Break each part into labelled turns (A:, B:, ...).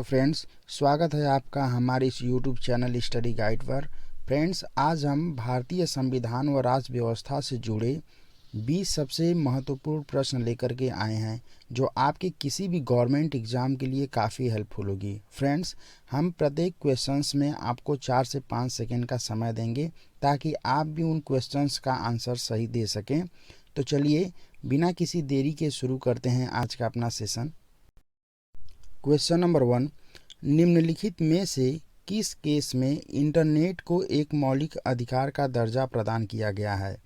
A: Friends, स्वागत है आपका हमारे इस यूट्यूब चैनल स्टडी गाइड पर। फ्रेंड्स, आज हम भारतीय संविधान व राज्य व्यवस्था से जुड़े 20 सबसे महत्वपूर्ण प्रश्न लेकर के आए हैं जो आपके किसी भी गवर्नमेंट एग्ज़ाम के लिए काफ़ी हेल्पफुल होगी। फ्रेंड्स, हम प्रत्येक क्वेश्चंस में आपको 4 से 5 सेकेंड का समय देंगे ताकि आप भी उन क्वेश्चंस का आंसर सही दे सकें। तो चलिए बिना किसी देरी के शुरू करते हैं आज का अपना सेशन। क्वेश्चन नंबर 1, निम्नलिखित में से किस केस में इंटरनेट को एक मौलिक अधिकार का दर्जा प्रदान किया गया है?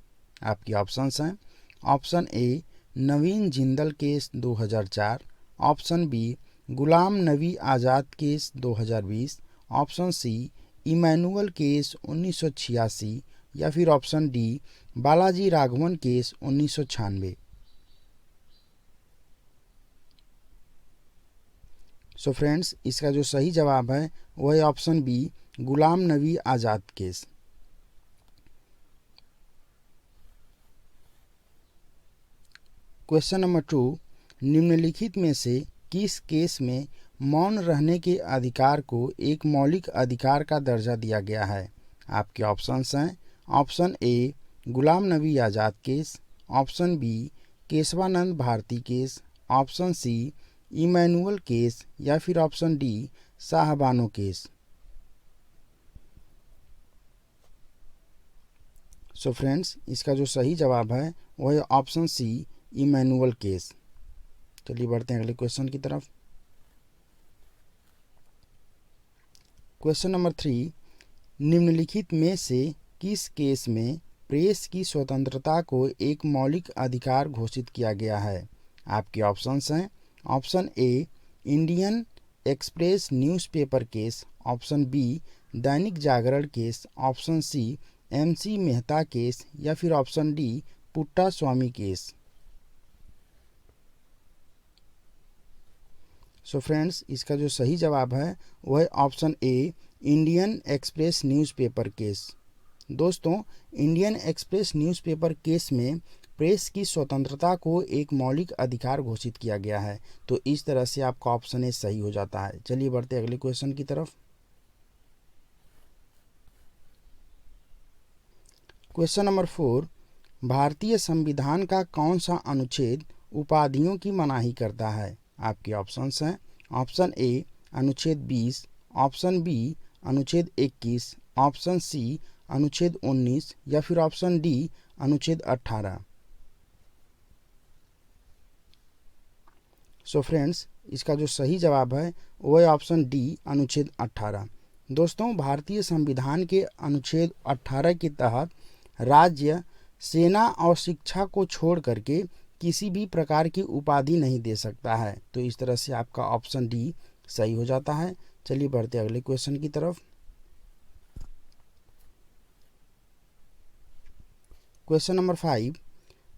A: आपके ऑप्शंस हैं। Option A, Naveen Jindal case 2004। Option B, Ghulam Nabi Azad case 2020। Option C, Emmanuel case 1986 या फिर option D, Balaji Raghavan case 1996। So friends, इसका जो सही जवाब है वह है option B, Ghulam Nabi Azad case. Question number 2, निम्नलिखित में से किस केस में मौन रहने के अधिकार को एक मौलिक अधिकार का दर्जा दिया गया है? आपके ऑप्शंस हैं। Option A, Ghulam Nabi Azad case. Option B, Kesavananda Bharati case. Option C, Emmanuel case या फिर option D, Shah Bano case. So friends, इसका जो सही जवाब है वह है ऑप्शन सी, इमैनुअल केस। चलिए बढ़ते हैं अगले क्वेश्चन की तरफ। क्वेश्चन नंबर 3, निम्नलिखित में से किस केस में प्रेस की स्वतंत्रता को एक मौलिक अधिकार घोषित किया गया है? आपके ऑप्शंस हैं। Option A, Indian Express newspaper case. Option B, Dainik Jagran case. Option C, MC Mehta case या फिर option D, Putta Swamy case. So friends, इसका जो सही जवाब है वह है option A, Indian Express newspaper case. दोस्तों, इंडियन एक्सप्रेस न्यूज़पेपर केस में प्रेस की स्वतंत्रता को एक मौलिक अधिकार घोषित किया गया है। तो इस तरह से आपका ऑप्शन ए सही हो जाता है। चलिए बढ़ते अगले क्वेश्चन की तरफ। क्वेश्चन नंबर 4, भारतीय संविधान का कौन सा अनुच्छेद उपाधियों की मनाही करता है? आपके ऑप्शंस हैं। ऑप्शन ए, अनुच्छेद 20। ऑप्शन बी, अनुच्छेद 21। ऑप्शन सी, अनुच्छेद 19 या फिर ऑप्शन डी, अनुच्छेद 18। सो फ्रेंड्स, इसका जो सही जवाब है वो है ऑप्शन डी, अनुच्छेद 18। दोस्तों, भारतीय संविधान के अनुच्छेद 18 के तहत राज्य सेना और शिक्षा को छोड़ करके किसी भी प्रकार की उपाधि नहीं दे सकता है। तो इस तरह से आपका ऑप्शन डी सही हो जाता है। चलिए बढ़ते अगले क्वेश्चन की तरफ। क्वेश्चन नंबर 5,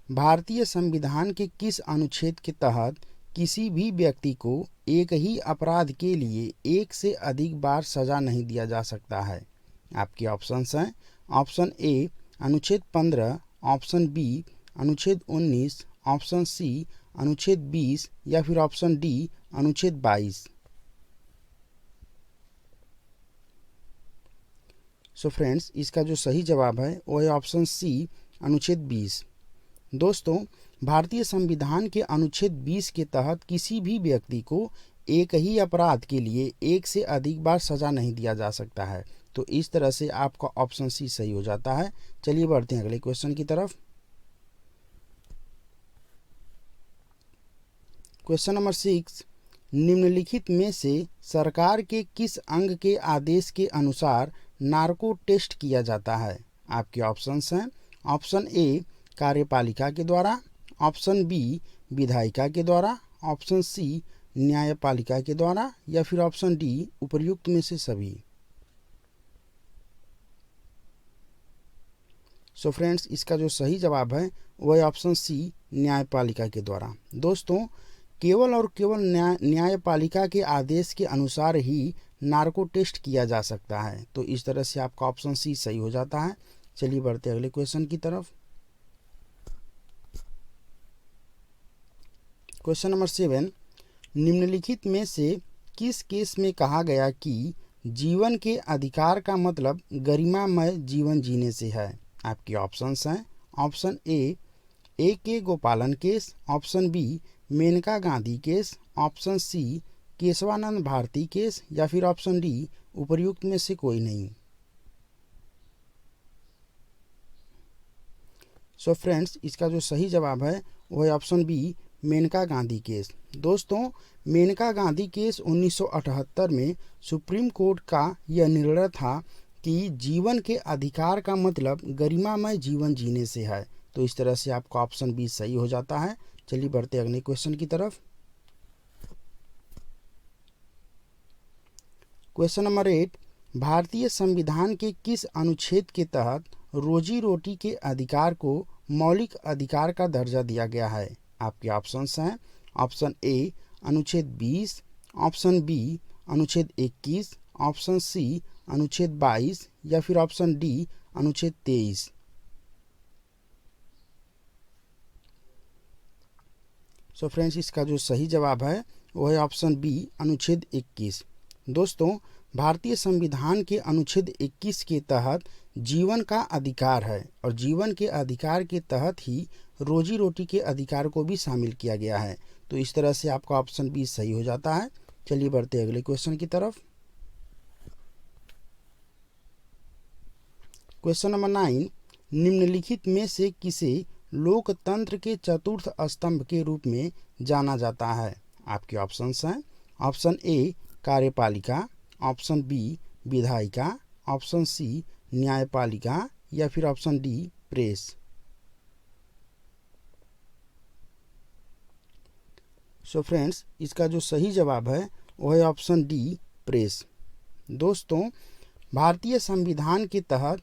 A: भारतीय संविधान के किस अनुच्छेद के तहत किसी भी व्यक्ति को एक ही अपराध के लिए एक से अधिक बार सजा नहीं दिया जा सकता है? आपके ऑप्शंस हैं। ऑप्शन ए, अनुच्छेद 15। ऑप्शन बी, अनुच्छेद 19। ऑप्शन सी, अनुच्छेद 20 या फिर ऑप्शन डी, अनुच्छेद 22। सो फ्रेंड्स, इसका जो सही जवाब है वो है ऑप्शन सी, अनुच्छेद 20। दोस्तों, भारतीय संविधान के अनुच्छेद 20 के तहत किसी भी व्यक्ति को एक ही अपराध के लिए एक से अधिक बार सजा नहीं दिया जा सकता है। तो इस तरह से आपका ऑप्शन सी सही हो जाता है। चलिए बढ़ते हैं अगले क्वेश्चन की तरफ। क्वेश्चन नंबर 6, निम्नलिखित में से सरकार के किस अंग के आदेश के अनुसार नार्को टेस्ट किया जाता है? आपके ऑप्शंस हैं। ऑप्शन ए, कार्यपालिका के द्वारा। ऑप्शन बी, विधायिका के द्वारा। ऑप्शन सी, न्यायपालिका के द्वारा या फिर ऑप्शन डी, उपर्युक्त में से सभी। सो फ्रेंड्स, इसका जो सही जवाब है वह है ऑप्शन सी, न्यायपालिका के द्वारा। दोस्तों, केवल और केवल न्यायपालिका के आदेश के अनुसार ही नार्को टेस्ट किया जा सकता है। तो इस तरह से आपका ऑप्शन सी सही हो जाता है। चलिए बढ़ते अगले क्वेश्चन की तरफ। क्वेश्चन नंबर 7, निम्नलिखित में से किस केस में कहा गया कि जीवन के अधिकार का मतलब गरिमामय जीवन जीने से है? आपके ऑप्शंस हैं। Option A K Gopalan case, option B Maneka Gandhi case, option C Kesavananda Bharati case, या फिर ऑप्शन डी उपर्युक्त में से कोई नहीं। सो फ्रेंड्स, इसका जो सही जवाब है वो है option B Maneka Gandhi case. दोस्तों, मेनका गांधी केस 1978 में सुप्रीम कोर्ट का यह निर्णय था कि जीवन के अधिकार का मतलब गरिमामय जीवन जीने से है। तो इस तरह से आपका ऑप्शन बी सही हो जाता है। चलिए बढ़ते अगले क्वेश्चन की तरफ। क्वेश्चन नंबर 8, भारतीय संविधान के किस अनुच्छेद के तहत रोजी रोटी के अधिकार को मौलिक अधिकार का दर्जा दिया गया है? आपके ऑप्शंस हैं। ऑप्शन ए अनुच्छेद 20, ऑप्शन बी अनुच्छेद 21, ऑप्शन सी अनुच्छेद 22, या फिर ऑप्शन डी अनुच्छेद 23। सो फ्रेंड्स, इसका जो सही जवाब है वो है ऑप्शन बी अनुच्छेद 21। दोस्तों, भारतीय संविधान के अनुच्छेद 21 के तहत जीवन का अधिकार है और जीवन के अधिकार के तहत ही रोजी रोटी के अधिकार को भी शामिल किया गया है। तो इस तरह से आपका ऑप्शन बी सही हो जाता है। चलिए बढ़ते अगले क्वेश्चन की तरफ। क्वेश्चन नंबर 9, निम्नलिखित में से किसे लोकतंत्र के चतुर्थ स्तंभ के रूप में जाना जाता है? आपके ऑप्शंस हैं। ऑप्शन ए कार्यपालिका, ऑप्शन बी विधायिका, ऑप्शन सी न्यायपालिका, या फिर ऑप्शन डी प्रेस। सो फ्रेंड्स, इसका जो सही जवाब है वो है ऑप्शन डी प्रेस। दोस्तों, भारतीय संविधान के तहत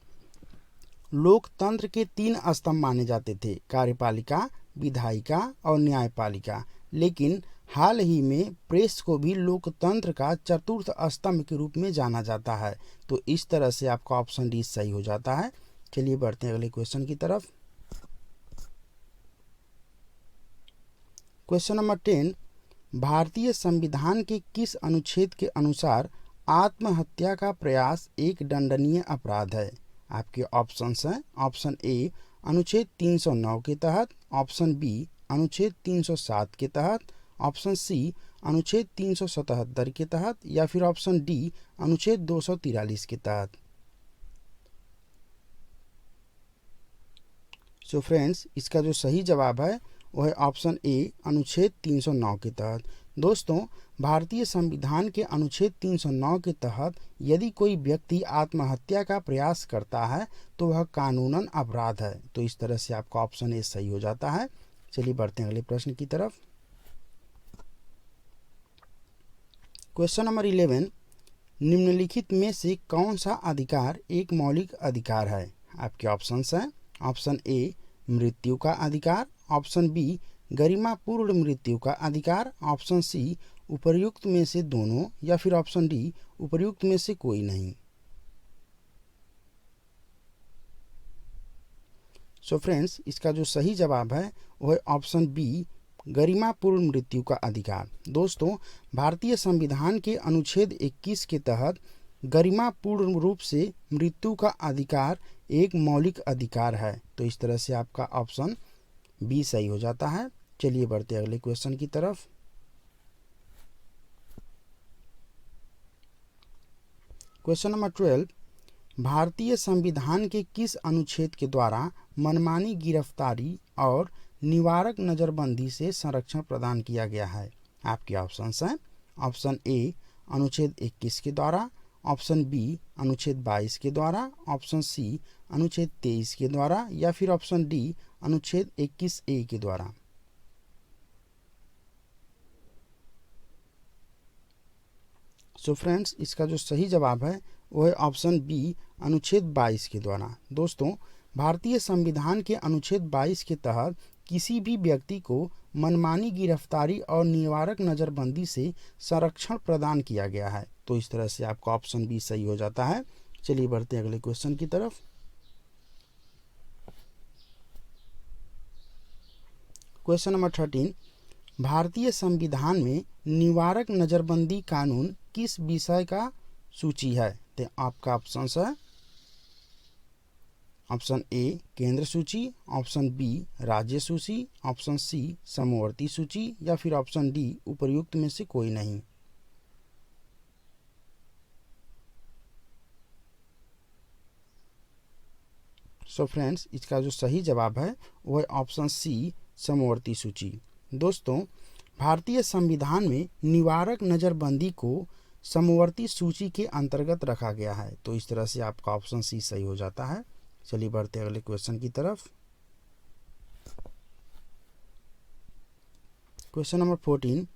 A: लोकतंत्र के 3 स्तंभ माने जाते थे, कार्यपालिका, विधायिका और न्यायपालिका। लेकिन हाल ही में प्रेस को भी लोकतंत्र का चतुर्थ स्तंभ के रूप में जाना जाता है। तो इस तरह से आपका ऑप्शन डी सही हो जाता है। चलिए बढ़ते हैं अगले क्वेश्चन की तरफ। क्वेश्चन नंबर 10, भारतीय संविधान के किस अनुच्छेद के अनुसार आत्महत्या का प्रयास एक दंडनीय अपराध है? आपके ऑप्शंस हैं। ऑप्शन ए अनुच्छेद 309 के तहत, ऑप्शन बी अनुच्छेद 307 के तहत, ऑप्शन सी अनुच्छेद 377 के तहत, या फिर ऑप्शन डी अनुच्छेद 243 के तहत। सो फ्रेंड्स, इसका जो सही जवाब है वो है ऑप्शन ए अनुच्छेद 309 के तहत। दोस्तों, भारतीय संविधान के अनुच्छेद 309 के तहत यदि कोई व्यक्ति आत्महत्या का प्रयास करता है तो वह कानूनन अपराध है। तो इस तरह से आपका ऑप्शन ए सही हो जाता है। चलिए बढ़ते हैं अगले प्रश्न की तरफ। क्वेश्चन नंबर 11, निम्नलिखित में से कौन सा अधिकार एक मौलिक अधिकार है? आपके ऑप्शंस हैं। ऑप्शन ए मृत्यु का अधिकार, ऑप्शन बी गरिमापूर्ण मृत्यु का अधिकार, ऑप्शन सी उपर्युक्त में से दोनों, या फिर ऑप्शन डी उपर्युक्त में से कोई नहीं। सो फ्रेंड्स, इसका जो सही जवाब है वो है ऑप्शन बी गरिमापूर्ण मृत्यु का अधिकार। दोस्तों, भारतीय संविधान के अनुच्छेद 21 के तहत गरिमापूर्ण रूप से मृत्यु का अधिकार एक मौलिक अधिकार है। तो इस तरह से आपका ऑप्शन बी सही हो जाता है। चलिए बढ़ते अगले क्वेश्चन की तरफ। क्वेश्चन नंबर 12, भारतीय संविधान के किस अनुच्छेद के द्वारा मनमानी गिरफ्तारी और निवारक नज़रबंदी से संरक्षण प्रदान किया गया है? आपके ऑप्शंस हैं। ऑप्शन ए अनुच्छेद 21 के द्वारा, ऑप्शन बी अनुच्छेद 22 के द्वारा, ऑप्शन सी अनुच्छेद 23 के द्वारा, या फिर ऑप्शन डी अनुच्छेद 21A के द्वारा। सो फ्रेंड्स, इसका जो सही जवाब है वो है ऑप्शन बी अनुच्छेद 22 के द्वारा। दोस्तों, भारतीय संविधान के अनुच्छेद 22 के तहत किसी भी व्यक्ति को मनमानी गिरफ्तारी और निवारक नज़रबंदी से संरक्षण प्रदान किया गया है। तो इस तरह से आपका ऑप्शन बी सही हो जाता है। चलिए बढ़ते हैं अगले क्वेश्चन की तरफ। क्वेश्चन नंबर 13, भारतीय संविधान में निवारक नज़रबंदी कानून किस विषय का सूची है? तो आपका ऑप्शन है ऑप्शन ए केंद्र सूची, ऑप्शन बी राज्य सूची, ऑप्शन सी समवर्ती सूची या फिर ऑप्शन डी उपर्युक्त में से कोई नहीं। सो फ्रेंड्स, इसका जो सही जवाब है वो है ऑप्शन सी समवर्ती सूची। दोस्तों, भारतीय संविधान में निवारक नज़रबंदी को समवर्ती सूची के अंतर्गत रखा गया है, तो इस तरह से आपका ऑप्शन सी सही हो जाता है। चलिए बढ़ते हैं अगले क्वेश्चन की तरफ। क्वेश्चन नंबर 14,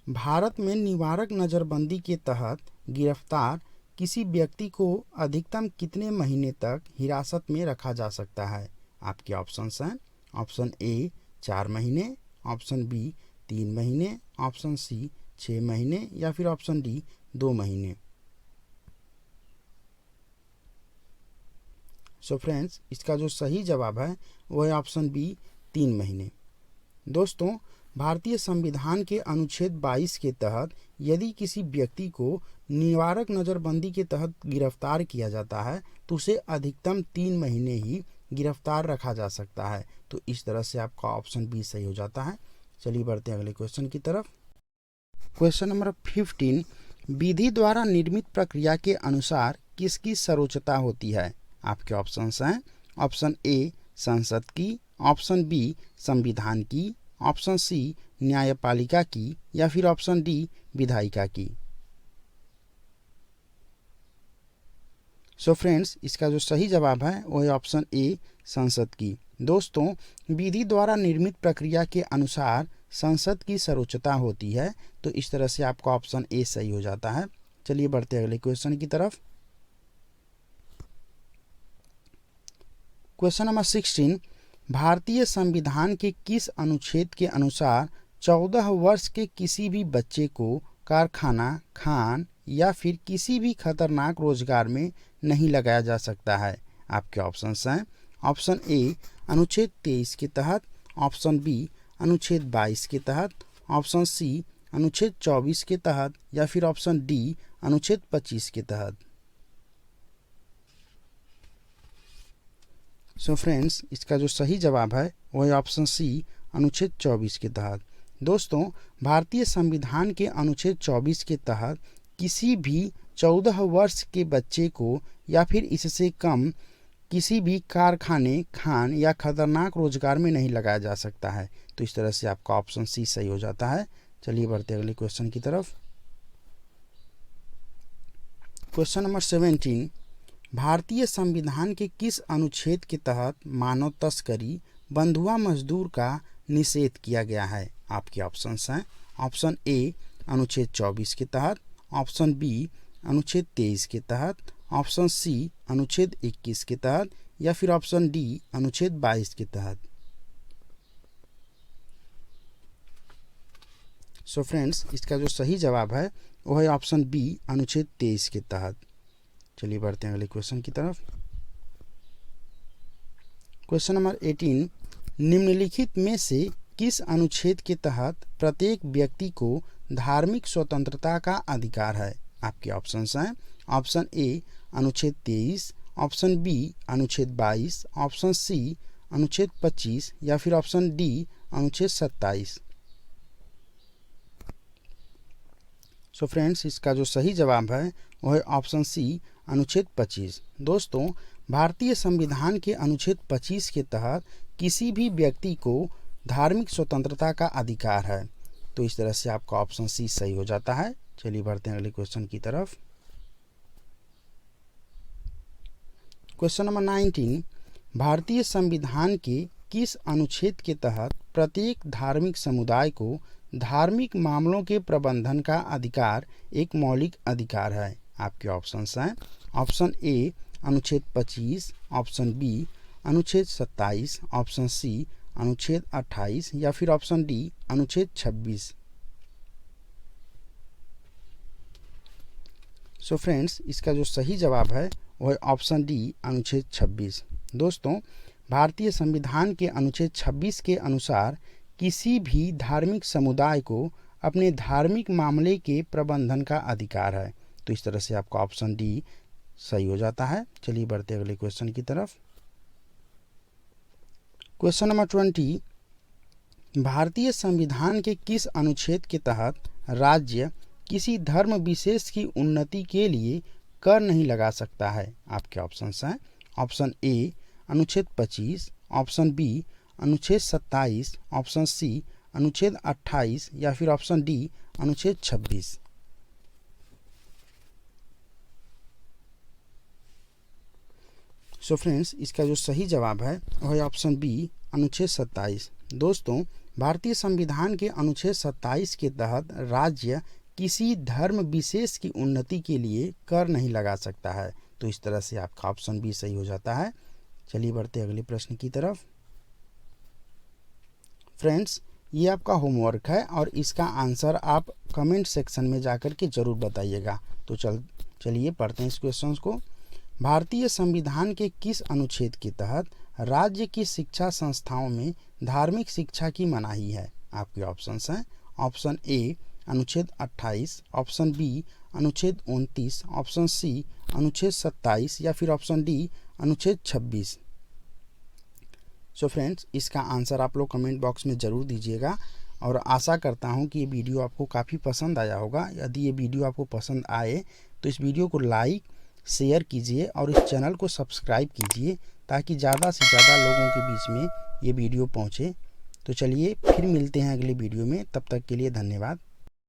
A: भारत में निवारक नज़रबंदी के तहत गिरफ्तार किसी व्यक्ति को अधिकतम कितने महीने तक हिरासत में रखा जा सकता है? आपके ऑप्शंस हैं ऑप्शन ए 4 महीने, ऑप्शन बी 3 महीने, ऑप्शन सी 6 महीने या फिर ऑप्शन डी 2 महीने। सो फ्रेंड्स, इसका जो सही जवाब है वो है ऑप्शन बी 3 महीने। दोस्तों, भारतीय संविधान के अनुच्छेद 22 के तहत यदि किसी व्यक्ति को निवारक नज़रबंदी के तहत गिरफ्तार किया जाता है तो उसे अधिकतम 3 महीने ही गिरफ्तार रखा जा सकता है, तो इस तरह से आपका ऑप्शन बी सही हो जाता है। चलिए बढ़ते हैं अगले क्वेश्चन की तरफ। क्वेश्चन नंबर 15, विधि द्वारा निर्मित प्रक्रिया के अनुसार किसकी सर्वोच्चता होती है? आपके ऑप्शंस हैं ऑप्शन ए संसद की, ऑप्शन बी संविधान की, ऑप्शन सी न्यायपालिका की या फिर ऑप्शन डी विधायिका की। सो फ्रेंड्स, इसका जो सही जवाब है वो है ऑप्शन ए संसद की। दोस्तों, विधि द्वारा निर्मित प्रक्रिया के अनुसार संसद की सर्वोच्चता होती है, तो इस तरह से आपका ऑप्शन ए सही हो जाता है। चलिए बढ़ते हैं अगले क्वेश्चन की तरफ। क्वेश्चन नंबर 16, भारतीय संविधान के किस अनुच्छेद के अनुसार 14 वर्ष के किसी भी बच्चे को कारखाना, खान या फिर किसी भी खतरनाक रोजगार में नहीं लगाया जा सकता है? आपके ऑप्शंस हैं ऑप्शन ए अनुच्छेद 23 के तहत, ऑप्शन बी अनुच्छेद 22 के तहत, ऑप्शन सी अनुच्छेद 24 के तहत या फिर ऑप्शन डी अनुच्छेद 25 के तहत। सो फ्रेंड्स, इसका जो सही जवाब है वो है ऑप्शन सी अनुच्छेद 24 के तहत। दोस्तों, भारतीय संविधान के अनुच्छेद 24 के तहत किसी भी 14 वर्ष के बच्चे को या फिर इससे कम किसी भी कारखाने, खान या खतरनाक रोजगार में नहीं लगाया जा सकता है, तो इस तरह से आपका ऑप्शन सी सही हो जाता है। चलिए बढ़ते अगले क्वेश्चन की तरफ। क्वेश्चन नंबर 17, भारतीय संविधान के किस अनुच्छेद के तहत मानव तस्करी, बंधुआ मजदूर का निषेध किया गया है? आपके ऑप्शंस हैं ऑप्शन ए अनुच्छेद 24 के तहत, ऑप्शन बी अनुच्छेद 23 के तहत, ऑप्शन सी अनुच्छेद 21 के तहत या फिर ऑप्शन डी अनुच्छेद 22 के तहत। सो फ्रेंड्स, इसका जो सही जवाब है वो है ऑप्शन बी अनुच्छेद 23 के तहत। चलिए बढ़ते हैं अगले क्वेश्चन की तरफ। क्वेश्चन नंबर 18, निम्नलिखित में से किस अनुच्छेद के तहत प्रत्येक व्यक्ति को धार्मिक स्वतंत्रता का अधिकार है? आपके ऑप्शंस हैं ऑप्शन ए अनुच्छेद 23, ऑप्शन बी अनुच्छेद 22, ऑप्शन सी अनुच्छेद 25 या फिर ऑप्शन डी अनुच्छेद 27। सो फ्रेंड्स, इसका जो सही जवाब है वो है ऑप्शन सी अनुच्छेद 25। दोस्तों, भारतीय संविधान के अनुच्छेद 25 के तहत किसी भी व्यक्ति को धार्मिक स्वतंत्रता का अधिकार है, तो इस तरह से आपका ऑप्शन सी सही हो जाता है। चलिए बढ़ते हैं अगले क्वेश्चन की तरफ। क्वेश्चन नंबर 19, भारतीय संविधान के किस अनुच्छेद के तहत प्रत्येक धार्मिक समुदाय को धार्मिक मामलों के प्रबंधन का अधिकार एक मौलिक अधिकार है? आपके ऑप्शंस हैं ऑप्शन ए अनुच्छेद 25, ऑप्शन बी अनुच्छेद 27, ऑप्शन सी अनुच्छेद 28 या फिर ऑप्शन डी अनुच्छेद 26। सो फ्रेंड्स, इसका जो सही जवाब है वो है ऑप्शन डी अनुच्छेद 26। दोस्तों, भारतीय संविधान के अनुच्छेद 26 के अनुसार किसी भी धार्मिक समुदाय को अपने धार्मिक मामले के प्रबंधन का अधिकार है। तो इस तरह से आपका ऑप्शन डी सही हो जाता है। चलिए बढ़ते अगले क्वेश्चन की तरफ। क्वेश्चन नंबर 20, भारतीय संविधान के किस अनुच्छेद के तहत राज्य किसी धर्म विशेष की उन्नति के लिए कर नहीं लगा सकता है? आपके ऑप्शंस हैं। ऑप्शन ए अनुच्छेद 25, ऑप्शन बी अनुच्छेद 27, ऑप्शन सी अनुच्छेद 28 या फिर ऑप्शन डी अनुच्छेद 26। सो फ्रेंड्स, इसका जो सही जवाब है वह है ऑप्शन बी अनुच्छेद 27। दोस्तों, भारतीय संविधान के अनुच्छेद 27 के तहत राज्य किसी धर्म विशेष की उन्नति के लिए कर नहीं लगा सकता है। तो इस तरह से आपका ऑप्शन बी सही हो जाता है। चलिए बढ़ते अगले प्रश्न की तरफ। फ्रेंड्स, ये आपका होमवर्क है और इसका आंसर आप कमेंट सेक्शन में जाकर के जरूर बताइएगा। तो चलिए पढ़ते हैं इस क्वेश्चन को। भारतीय संविधान के किस अनुच्छेद के तहत राज्य की शिक्षा संस्थाओं में धार्मिक शिक्षा की मनाही है? आपके ऑप्शंस हैं। ऑप्शन ए अनुच्छेद 28, ऑप्शन बी अनुच्छेद 29, ऑप्शन सी अनुच्छेद 27 या फिर ऑप्शन डी अनुच्छेद 26। सो फ्रेंड्स, इसका आंसर आप लोग कमेंट बॉक्स में ज़रूर दीजिएगा और आशा करता हूं कि ये वीडियो आपको काफ़ी पसंद आया होगा। यदि ये वीडियो आपको पसंद आए तो इस वीडियो को लाइक शेयर कीजिए और इस चैनल को सब्सक्राइब कीजिए ताकि ज़्यादा से ज़्यादा लोगों के बीच में ये वीडियो पहुँचे। तो चलिए फिर मिलते हैं अगले वीडियो में, तब तक के लिए धन्यवाद।